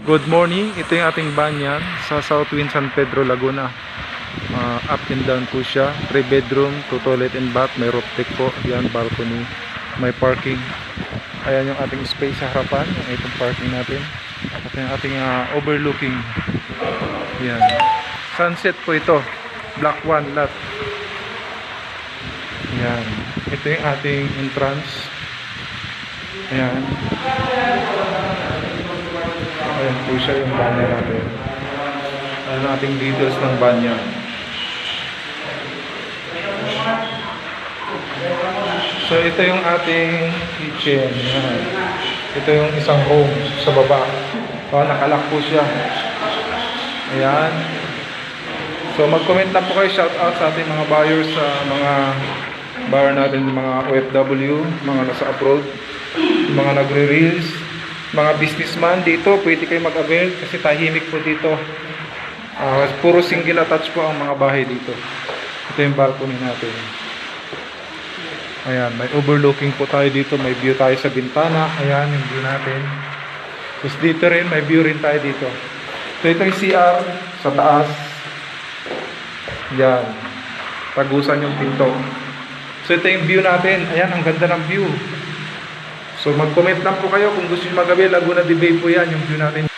Good morning, ito yung ating banyan sa Southwind San Pedro, Laguna. Up and down po siya, 3 bedroom, 2 toilet and bath, may roof deck po, yan, balcony, may parking. Ayan yung ating space sa harapan, yung itong parking natin. At yung ating overlooking, yan, sunset po ito, block 1 lot. Yan, ito yung ating entrance. Ayan. Ayan po siya yung banyan natin. Ayan ang ating details ng banyan. So ito yung ating kitchen. Ayan. Ito yung isang room sa baba. Nakalak po siya. Ayan. So mag-comment lang po kayo, shout out sa ating mga buyers, sa mga buyer natin, mga OFW, mga nasa abroad, mga nagre-reels, mga businessman dito, pwede kayo mag-avail kasi tahimik po dito. Puro single attached po ang mga bahay dito. Ito yung balcony natin. Ayan, may overlooking po tayo dito, may view tayo sa bintana. Ayan yung view natin. Tapos dito rin, may view rin tayo dito. So ito yung CR sa taas. Yan, tagusan yung pinto. So ito yung view natin. Ayan, ang ganda ng view. So mag-comment lang po kayo kung gusto nyo mag-avail. Laguna de Bay po yan, yung view natin.